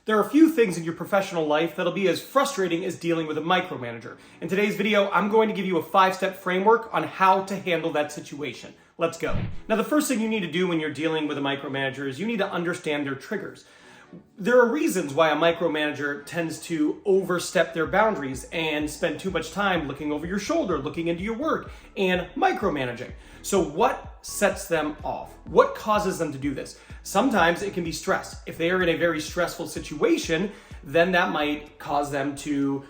There are a few things in your professional life that'll be as frustrating as dealing with a micromanager. In today's video, I'm going to give you a 5-step framework on how to handle that situation. Let's go. Now, the first thing you need to do when you're dealing with a micromanager is you need to understand their triggers. There are reasons why a micromanager tends to overstep their boundaries and spend too much time looking over your shoulder, looking into your work, and micromanaging. So what sets them off? What causes them to do this? Sometimes it can be stress. If they are in a very stressful situation, then that might cause them to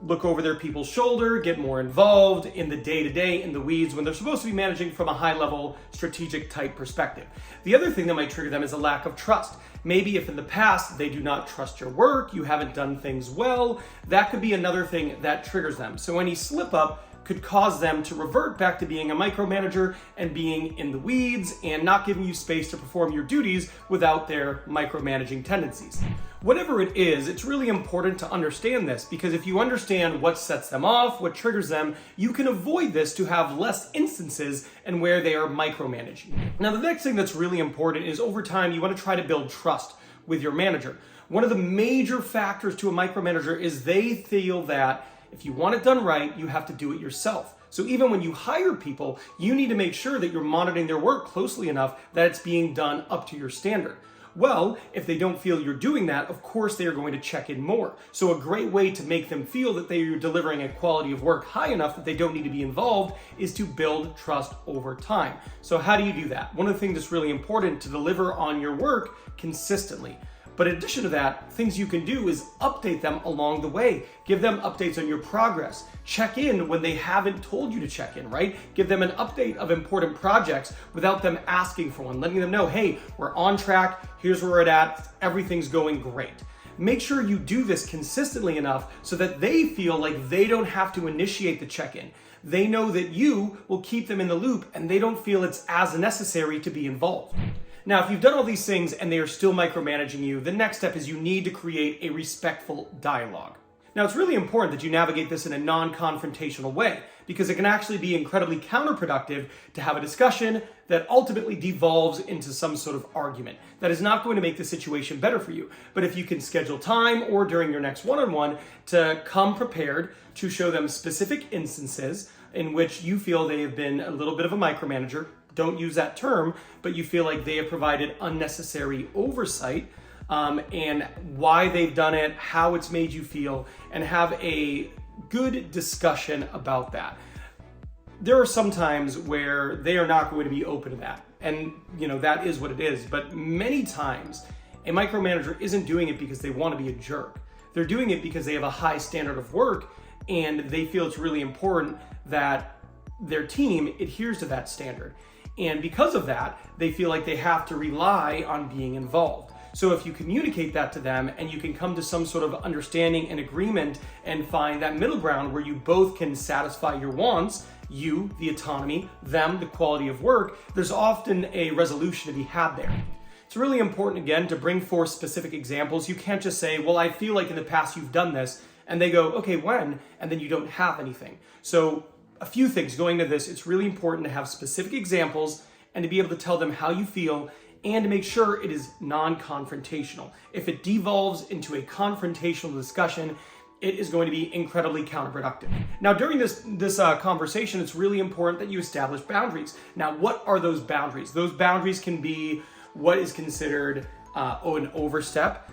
look over their people's shoulder, get more involved in the day-to-day, in the weeds, when they're supposed to be managing from a high-level strategic type perspective. The other thing that might trigger them is a lack of trust. Maybe if in the past they do not trust your work, you haven't done things well, that could be another thing that triggers them. So any slip up could cause them to revert back to being a micromanager and being in the weeds and not giving you space to perform your duties without their micromanaging tendencies. Whatever it is, it's really important to understand this, because if you understand what sets them off, what triggers them, you can avoid this to have less instances and where they are micromanaging. Now, the next thing that's really important is over time, you want to try to build trust with your manager. One of the major factors to a micromanager is they feel that if you want it done right, you have to do it yourself. So even when you hire people, you need to make sure that you're monitoring their work closely enough that it's being done up to your standard. Well, if they don't feel you're doing that, of course they are going to check in more. So a great way to make them feel that they are delivering a quality of work high enough that they don't need to be involved is to build trust over time. So how do you do that? One of the things that's really important to deliver on your work consistently. But in addition to that, things you can do is update them along the way. Give them updates on your progress. Check in when they haven't told you to check in, right? Give them an update of important projects without them asking for one, letting them know, hey, we're on track, here's where we're at, everything's going great. Make sure you do this consistently enough so that they feel like they don't have to initiate the check-in. They know that you will keep them in the loop and they don't feel it's as necessary to be involved. Now, if you've done all these things and they are still micromanaging you, the next step is you need to create a respectful dialogue. Now, it's really important that you navigate this in a non-confrontational way, because it can actually be incredibly counterproductive to have a discussion that ultimately devolves into some sort of argument. That is not going to make the situation better for you. But if you can schedule time or during your next one-on-one to come prepared to show them specific instances in which you feel they have been a little bit of a micromanager, don't use that term, but you feel like they have provided unnecessary oversight, and why they've done it, how it's made you feel, and have a good discussion about that. There are some times where they are not going to be open to that, and that is what it is. But many times, a micromanager isn't doing it because they want to be a jerk. They're doing it because they have a high standard of work, and they feel it's really important that their team adheres to that standard. And because of that, they feel like they have to rely on being involved. So if you communicate that to them and you can come to some sort of understanding and agreement and find that middle ground where you both can satisfy your wants, you, the autonomy, them, the quality of work, there's often a resolution to be had there. It's really important, again, to bring forth specific examples. You can't just say, well, I feel like in the past you've done this, and they go, okay, when? And then you don't have anything. So a few things going to this, it's really important to have specific examples and to be able to tell them how you feel and to make sure it is non-confrontational. If it devolves into a confrontational discussion, it is going to be incredibly counterproductive. Now, during this conversation, it's really important that you establish boundaries. Now, what are those boundaries? Those boundaries can be what is considered an overstep.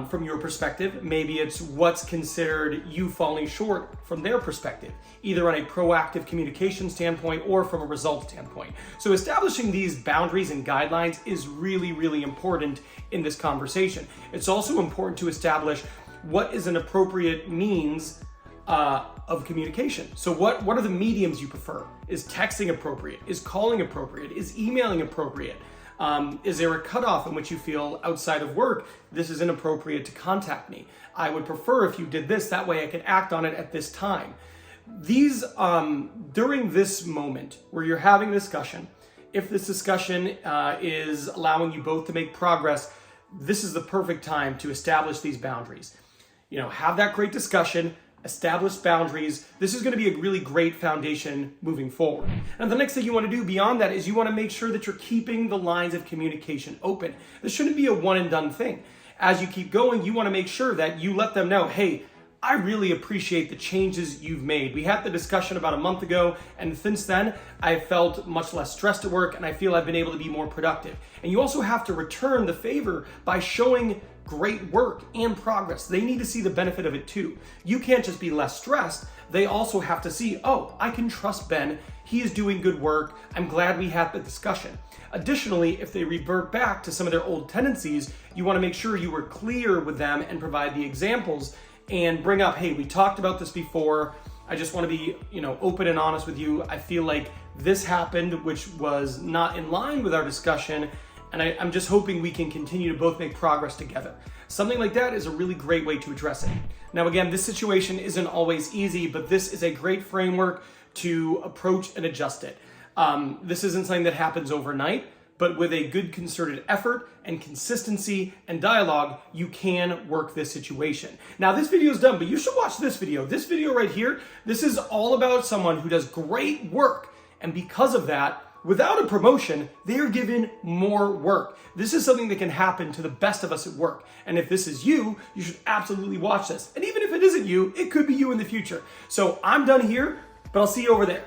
From your perspective. Maybe it's what's considered you falling short from their perspective, either on a proactive communication standpoint or from a result standpoint. So establishing these boundaries and guidelines is really, really important in this conversation. It's also important to establish what is an appropriate means of communication. So what are the mediums you prefer? Is texting appropriate? Is calling appropriate? Is emailing appropriate? Is there a cutoff in which you feel outside of work, this is inappropriate to contact me? I would prefer if you did this, that way I could act on it at this time. These, during this moment where you're having a discussion, if this discussion is allowing you both to make progress, this is the perfect time to establish these boundaries. Have that great discussion, establish boundaries. This is going to be a really great foundation moving forward. And the next thing you want to do beyond that is you want to make sure that you're keeping the lines of communication open. This shouldn't be a one and done thing. as you keep going, you want to make sure that you let them know, hey, I really appreciate the changes you've made. We had the discussion about a month ago, and since then, I felt much less stressed at work, and I feel I've been able to be more productive. And you also have to return the favor by showing great work and progress. They need to see the benefit of it too. You can't just be less stressed. They also have to see, oh, I can trust Ben. He is doing good work. I'm glad we had the discussion. Additionally, if they revert back to some of their old tendencies, you want to make sure you were clear with them and provide the examples and bring up, hey, we talked about this before. I just want to be, open and honest with you. I feel like this happened, which was not in line with our discussion. And I'm just hoping we can continue to both make progress together. Something like that is a really great way to address it. Now, again, this situation isn't always easy, but this is a great framework to approach and adjust it. This isn't something that happens overnight, but with a good concerted effort and consistency and dialogue, you can work this situation. Now, this video is done, but you should watch this video. This video right here, this is all about someone who does great work. And because of that, without a promotion, they are given more work. This is something that can happen to the best of us at work. And if this is you, you should absolutely watch this. And even if it isn't you, it could be you in the future. So I'm done here, but I'll see you over there.